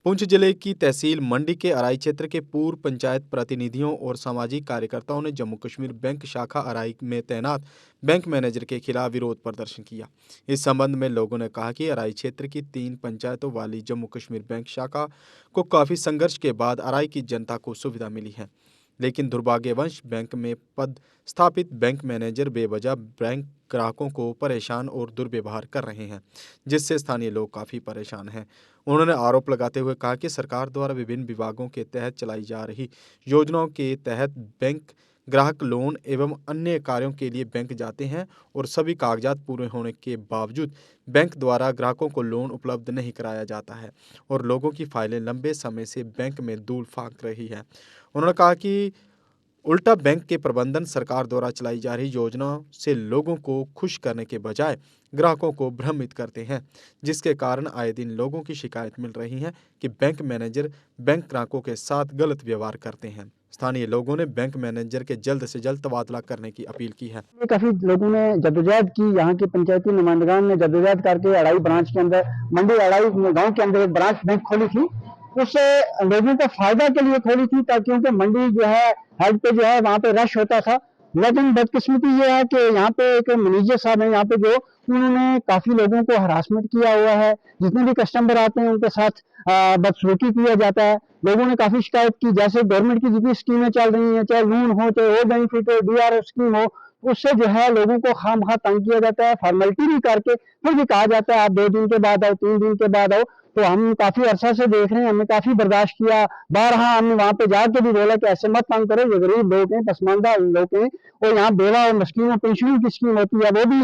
पुंछ जिले की तहसील मंडी के अराई क्षेत्र के पूर्व पंचायत प्रतिनिधियों और सामाजिक कार्यकर्ताओं ने जम्मू कश्मीर बैंक शाखा अराई में तैनात बैंक मैनेजर के खिलाफ विरोध प्रदर्शन किया। इस संबंध में लोगों ने कहा कि अराई क्षेत्र की 3 पंचायतों वाली जम्मू कश्मीर बैंक शाखा को काफी संघर्ष के बाद अराई की जनता को सुविधा मिली है, लेकिन दुर्भाग्यवश बैंक में पद स्थापित बैंक मैनेजर बेवजह बैंक ग्राहकों को परेशान और दुर्व्यवहार कर रहे हैं, जिससे स्थानीय लोग काफ़ी परेशान हैं। उन्होंने आरोप लगाते हुए कहा कि सरकार द्वारा विभिन्न विभागों के तहत चलाई जा रही योजनाओं के तहत बैंक ग्राहक लोन एवं अन्य कार्यों के लिए बैंक जाते हैं और सभी कागजात पूरे होने के बावजूद बैंक द्वारा ग्राहकों को लोन उपलब्ध नहीं कराया जाता है और लोगों की फाइलें लंबे समय से बैंक में धूल फांक रही है। उन्होंने कहा कि उल्टा बैंक के प्रबंधन सरकार द्वारा चलाई जा रही योजनाओं से लोगों को खुश करने के बजाय ग्राहकों को भ्रमित करते हैं, जिसके कारण आए दिन लोगों की शिकायत मिल रही है कि बैंक मैनेजर बैंक ग्राहकों के साथ गलत व्यवहार करते हैं। स्थानीय लोगों ने बैंक मैनेजर के जल्द से जल्द तबादला करने की अपील की है। काफी लोगों ने जद्दोजहद की, यहाँ के पंचायती नुमाइंदगान ने जद्दोजहद करके अड़ाई ब्रांच के अंदर मंडी अड़ाई गांव के अंदर एक ब्रांच बैंक खोली थी। उससे लोगों के फायदा के लिए खोली थी, ताकि क्योंकि मंडी जो है हेड पे जो है वहाँ पे रश होता था। लेकिन बदकिस्मती ये है कि यहाँ पे एक मैनेजर साहब है यहाँ पे जो उन्होंने काफी लोगों को हरासमेंट किया हुआ है। जितने भी कस्टमर आते हैं उनके साथ बदसलूकी किया जाता है। लोगों ने काफी शिकायत की, जैसे गवर्नमेंट की जितनी स्कीमें चल रही हैं, चाहे लोन हो, चाहे वो बेनिफिट हो, डीआरएफ स्कीम हो, उससे जो है लोगों को खामखा तंग किया जाता है। फॉर्मेलिटी भी करके फिर भी कहा जाता है आप 2 दिन के बाद आओ, 3 दिन के बाद आओ। तो हम काफी अरसा से देख रहे हैं, हमने काफी बर्दाश्त किया। बारहा हमने वहां पे जाके भी बोला कि ऐसे मत तंग करो, ये गरीब लोग हैं, पसमानदा लोग हैं, और यहाँ बेवा और मस्किनों पेंशनों की स्कीम होती है, वो भी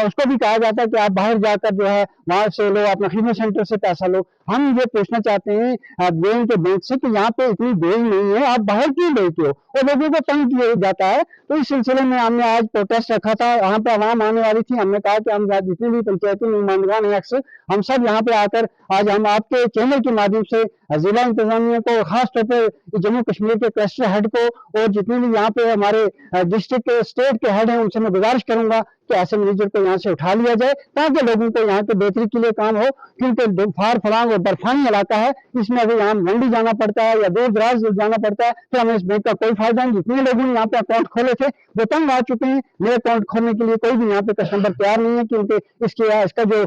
उसको भी कहा जाता है कि आप बाहर जाकर जो है वहां से लो, अपना खिदमत सेंटर से पैसा लो। हम ये पूछना चाहते हैं बैंक के बैंक से कि यहाँ पे इतनी देर नहीं है, आप बाहर क्यों लेते हो और लोगों को तंग किया जाता है। तो इस सिलसिले में हमने आज प्रोटेस्ट रखा था, वहां पे आवाम आने वाली थी। हमने कहा कि हम जितने भी पंचायती नुमाइंदगान हैं अक्सर, हम सब यहाँ पे आकर आज हम आपके चैनल के माध्यम से जिला इंतजामिया को, खास तौर पर जम्मू कश्मीर के क्लस्टर हेड को और जितने भी यहाँ पे हमारे डिस्ट्रिक्ट के स्टेट के हेड हैं, उनसे मैं गुजारिश करूंगा कि ऐसे मैनेजर को यहाँ से उठा लिया जाए, ताकि लोगों को यहाँ के बेहतरी के लिए काम हो। क्योंकि फार फलांग और बर्फानी इलाका है, इसमें अगर यहाँ मंडी जाना पड़ता है या दूर दराज जाना पड़ता है तो हमें इस बैंक का कोई फायदा नहीं। जितने लोगों ने यहाँ पे अकाउंट खोले थे वो तंग आ चुके हैं। मेरे अकाउंट खोलने के लिए कोई भी यहाँ पे कस्टमर तैयार नहीं है, क्योंकि इसका जो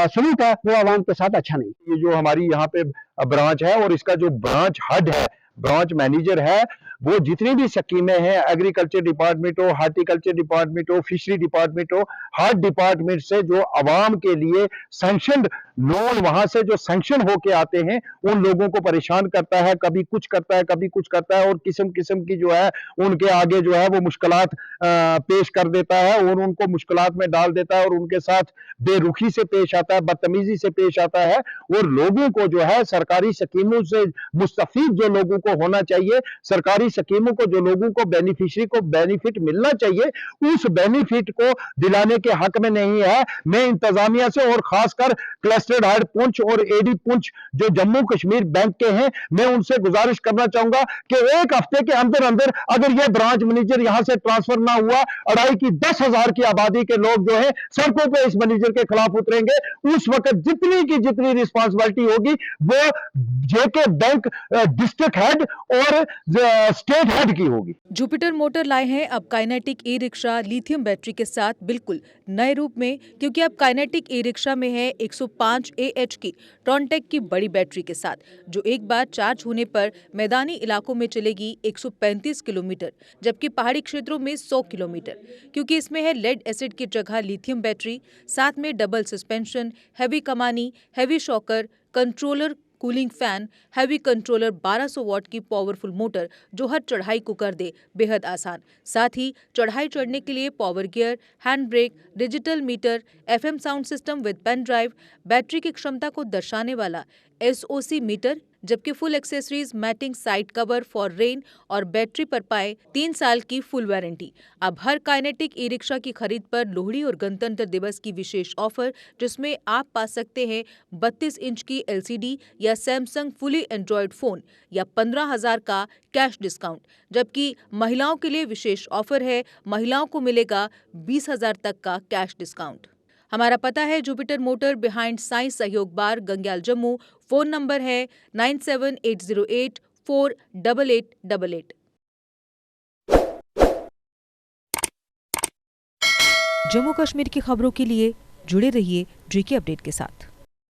सलूक है वो आवाम के साथ अच्छा नहीं। ये जो हमारी यहाँ पे ब्रांच है और इसका जो ब्रांच हेड है, ब्रांच मैनेजर है, वो जितनी भी स्कीमें हैं, एग्रीकल्चर डिपार्टमेंट हो, हार्टिकल्चर डिपार्टमेंट हो, फिशरी डिपार्टमेंट हो, हर डिपार्टमेंट से जो आवाम के लिए सैंक्शन लोन वहां से जो सैंक्शन होके आते हैं उन लोगों को परेशान करता है। कभी कुछ करता है, कभी कुछ करता है, और किस्म किस्म की जो है उनके आगे जो है वो मुश्किलात पेश कर देता है और उनको मुश्किलात में डाल देता है और उनके साथ बेरुखी से पेश आता है, बदतमीजी से पेश आता है। और लोगों को जो है सरकारी स्कीमों से मुस्तफीद जो लोगों को होना चाहिए, सरकारी स्कीमों को जो लोगों को बेनिफिशियरी को बेनिफिट मिलना चाहिए, उस बेनिफिट को दिलाने के हक में नहीं है। मैं इंतजामिया से और खासकर क्लस्टर हेड पुंछ और एडी पुंछ जो जम्मू कश्मीर बैंक के हैं, मैं उनसे गुजारिश करना चाहूंगा कि एक हफ्ते के अंदर अंदर अगर यह ब्रांच मैनेजर यहां से ट्रांसफर ना हुआ, अढ़ाई की 10,000 की आबादी के लोग जो है सड़कों पर इस मैनेजर के खिलाफ उतरेंगे। उस वक्त जितनी की जितनी रिस्पॉन्सिबिलिटी होगी वो जेके बैंक डिस्ट्रिक्ट हेड और स्टेट हेड की होगी। जुपिटर मोटर लाए हैं अब kinetic e rickshaw lithium battery के साथ बिल्कुल नए रूप में, क्योंकि अब काइनेटिक ई रिक्शा में है 105 AH की ट्रॉनटेक की बड़ी बैटरी के साथ, जो एक बार चार्ज होने पर मैदानी इलाकों में चलेगी 135 किलोमीटर, जबकि पहाड़ी क्षेत्रों में 100 किलोमीटर। क्योंकि इसमें है लेड एसिड की जगह लिथियम बैटरी, साथ में डबल सस्पेंशन, हैवी कमानी, heavy shocker, controller, cooling fan, heavy controller, 1200 what की पावरफुल मोटर जो हर चढ़ाई को कर दे बेहद आसान। साथ ही चढ़ाई चढ़ने के लिए power gear, hand brake, digital meter, FM sound system with pen drive, battery की क्षमता को दर्शाने वाला SOC मीटर, जबकि full accessories, matting, side cover for rain और बैटरी पर पाए 3 साल की फुल वारंटी। अब हर काइनेटिक ई रिक्शा की खरीद पर लोहड़ी और गणतंत्र दिवस की विशेष ऑफर, जिसमें आप पा सकते हैं 32 इंच की LCD या सैमसंग फुली एंड्रॉयड फोन या 15,000 का कैश डिस्काउंट। जबकि महिलाओं के लिए विशेष ऑफर है, महिलाओं को मिलेगा 20,000 तक का कैश डिस्काउंट। हमारा पता है जुपिटर मोटर बिहाइंड साई सहयोग बार, गंग्याल, जम्मू। फोन नंबर है 9780848888। जम्मू कश्मीर की खबरों के लिए जुड़े रहिए JK अपडेट के साथ।